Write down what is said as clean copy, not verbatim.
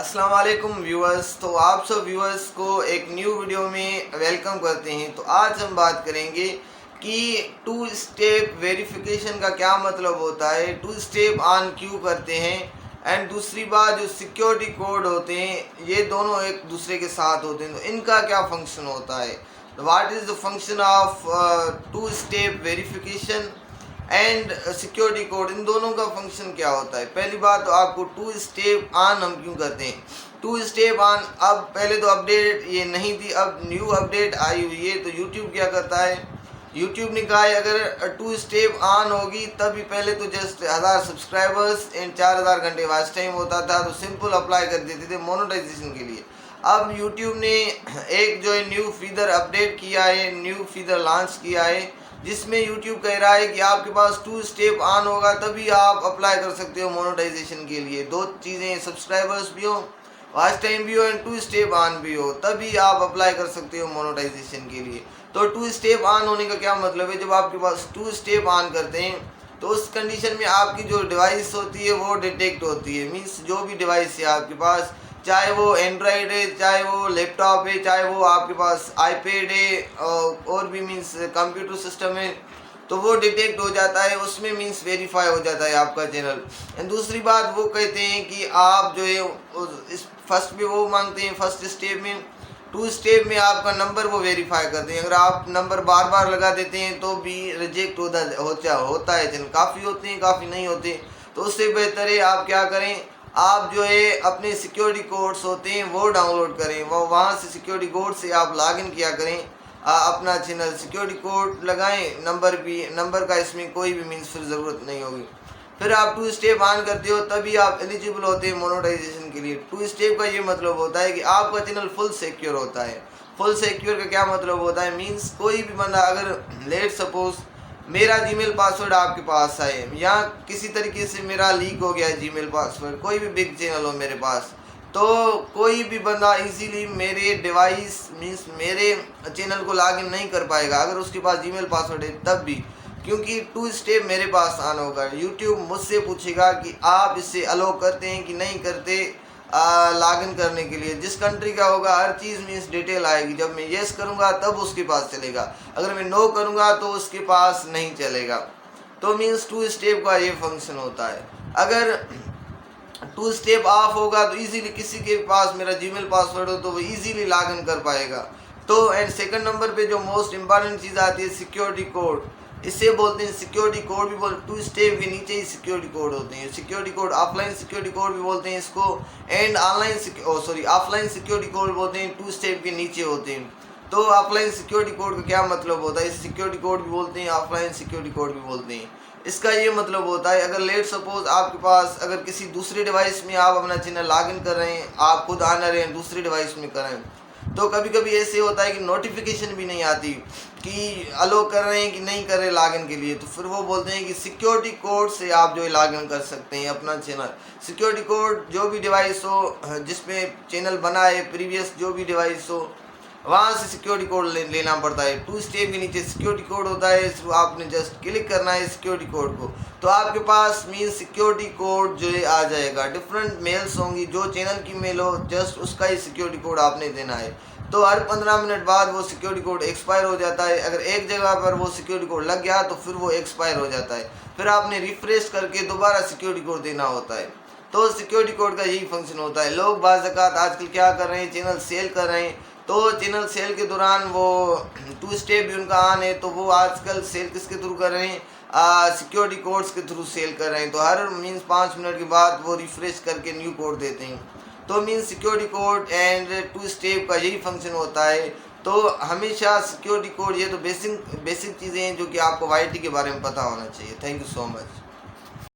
अस्सलाम वालेकुम व्यूअर्स। तो आप सब व्यूअर्स को एक न्यू वीडियो में वेलकम करते हैं। तो आज हम बात करेंगे कि टू स्टेप वेरिफिकेशन का क्या मतलब होता है, टू स्टेप ऑन क्यों करते हैं, एंड दूसरी बात जो सिक्योरिटी कोड होते हैं ये दोनों एक दूसरे के साथ होते हैं, तो इनका क्या फंक्शन होता है। What is the function of two step verification and security code, इन दोनों का फंक्शन क्या होता है। पहली बात तो आपको टू स्टेप ऑन हम क्यों करते हैं। टू स्टेप ऑन, अब पहले तो अपडेट ये नहीं थी, अब न्यू अपडेट आई हुई है। तो यूट्यूब क्या करता है, यूट्यूब ने कहा है अगर टू स्टेप ऑन होगी तभी, पहले तो जस्ट 1000 सब्सक्राइबर्स एंड 4000 घंटे वॉच टाइम होता था, तो सिंपल अप्लाई कर देते थे मोनेटाइजेशन के लिए। अब यूट्यूब ने एक जो है न्यू फीचर अपडेट किया है, न्यू फीचर लॉन्च किया है, जिसमें यूट्यूब कह रहा है कि आपके पास टू स्टेप ऑन होगा तभी आप अप्लाई कर सकते हो मोनेटाइजेशन के लिए। दो चीज़ें, सब्सक्राइबर्स भी हो, वॉच टाइम भी हो एंड टू स्टेप ऑन भी हो, तभी आप अप्लाई कर सकते हो मोनेटाइजेशन के लिए। तो टू स्टेप ऑन होने का क्या मतलब है, जब आपके पास टू स्टेप ऑन करते हैं तो उस कंडीशन में आपकी जो डिवाइस होती है वो डिटेक्ट होती है। मीन्स जो भी डिवाइस है आपके पास, चाहे वो एंड्रॉयड है, चाहे वो लैपटॉप है, चाहे वो आपके पास आईपैड है और भी मीन्स कंप्यूटर सिस्टम है, तो वो डिटेक्ट हो जाता है, उसमें मीन्स वेरीफाई हो जाता है आपका चैनल। एंड दूसरी बात वो कहते हैं कि आप जो है इस फर्स्ट में वो मांगते हैं, फर्स्ट स्टेप में, टू स्टेप में आपका नंबर वो वेरीफाई करते हैं। अगर आप नंबर बार बार लगा देते हैं तो भी रिजेक्ट होता है चैनल। काफ़ी होते हैं, काफ़ी नहीं होते, तो उससे बेहतर है आप क्या करें, आप जो है अपने सिक्योरिटी कोड्स होते हैं वो डाउनलोड करें, वो वहाँ से सिक्योरिटी कोड से आप लॉगिन किया करें अपना चैनल, सिक्योरिटी कोड लगाएं, नंबर का इसमें कोई भी मीन्स फिर ज़रूरत नहीं होगी। फिर आप टू स्टेप ऑन करते हो तभी आप एलिजिबल होते हैं मोनेटाइजेशन के लिए। टू स्टेप का ये मतलब होता है कि आपका चैनल फुल सिक्योर होता है। फुल सिक्योर का क्या मतलब होता है, मीन्स कोई भी बंदा, अगर लेट सपोज मेरा जीमेल पासवर्ड आपके पास है या किसी तरीके से मेरा लीक हो गया है जीमेल पासवर्ड, कोई भी बिग चैनल हो मेरे पास, तो कोई भी बंदा इजीली मेरे डिवाइस मीन्स मेरे चैनल को लॉगिन नहीं कर पाएगा अगर उसके पास जीमेल पासवर्ड है तब भी, क्योंकि टू स्टेप मेरे पास ऑन होगा। यूट्यूब मुझसे पूछेगा कि आप इससे अलो करते हैं कि नहीं करते लॉगिन करने के लिए। जिस कंट्री का होगा हर चीज़ मीन्स डिटेल आएगी, जब मैं येस करूँगा तब उसके पास चलेगा, अगर मैं नो करूँगा तो उसके पास नहीं चलेगा। तो मीन्स टू स्टेप का ये फंक्शन होता है। अगर टू स्टेप ऑफ होगा तो इजीली किसी के पास मेरा जीमेल पासवर्ड हो तो वो इजीली लॉगिन कर पाएगा। तो एंड सेकंड नंबर पे जो मोस्ट इंपॉर्टेंट चीज़ आती है सिक्योरिटी कोड, इससे बोलते हैं सिक्योरिटी कोड भी बोलते, टू स्टेप के नीचे ही सिक्योरिटी कोड होते हैं। Security code, offline security code भी बोलते हैं इसको, एंड ऑफलाइन सिक्योरिटी कोड बोलते हैं, टू स्टेप के नीचे होते हैं। तो ऑफलाइन सिक्योरिटी कोड का क्या मतलब होता है, सिक्योरिटी कोड भी बोलते हैं, ऑफलाइन सिक्योरिटी कोड भी बोलते हैं। इसका ये मतलब होता है, अगर लेट सपोज आपके पास अगर किसी दूसरे डिवाइस में आप अपना चैनल लॉगिन कर रहे हैं, आप खुद ऑनर हैं, दूसरी डिवाइस में कर रहे हैं, तो कभी कभी ऐसे होता है कि नोटिफिकेशन भी नहीं आती कि अलो कर रहे हैं कि नहीं कर रहे लॉगिन के लिए, तो फिर वो बोलते हैं कि सिक्योरिटी कोड से आप जो है लॉगिन कर सकते हैं अपना चैनल। सिक्योरिटी कोड जो भी डिवाइस हो जिसमें चैनल बना है, प्रीवियस जो भी डिवाइस हो, वहाँ से सिक्योरिटी कोड लेना पड़ता है। टू स्टेप के नीचे सिक्योरिटी कोड होता है, इसको आपने जस्ट क्लिक करना है सिक्योरिटी कोड को, तो आपके पास मीन सिक्योरिटी कोड जो है आ जाएगा। डिफरेंट मेल्स होंगी, जो चैनल की मेल हो जस्ट उसका ही सिक्योरिटी कोड आपने देना है। तो हर 15 मिनट बाद वो सिक्योरिटी कोड एक्सपायर हो जाता है। अगर एक जगह पर वो सिक्योरिटी कोड लग गया तो फिर वो एक्सपायर हो जाता है, फिर आपने रिफ्रेश करके दोबारा सिक्योरिटी कोड देना होता है। तो सिक्योरिटी कोड का यही फंक्शन होता है। लोग बाज़-औक़ात आजकल क्या कर रहे हैं, चैनल सेल कर रहे हैं, तो चैनल सेल के दौरान वो टू स्टेप भी उनका ऑन है, तो वो आजकल सेल किसके थ्रू कर रहे हैं, सिक्योरिटी कोड्स के थ्रू सेल कर रहे हैं। तो हर मीन्स 5 मिनट के बाद वो रिफ्रेश करके न्यू कोड देते हैं। तो means security code and two step का यही फंक्शन होता है। तो हमेशा सिक्योरिटी कोड, ये तो बेसिक चीज़ें हैं जो कि आपको वाईटी के बारे में पता होना चाहिए। Thank you so much.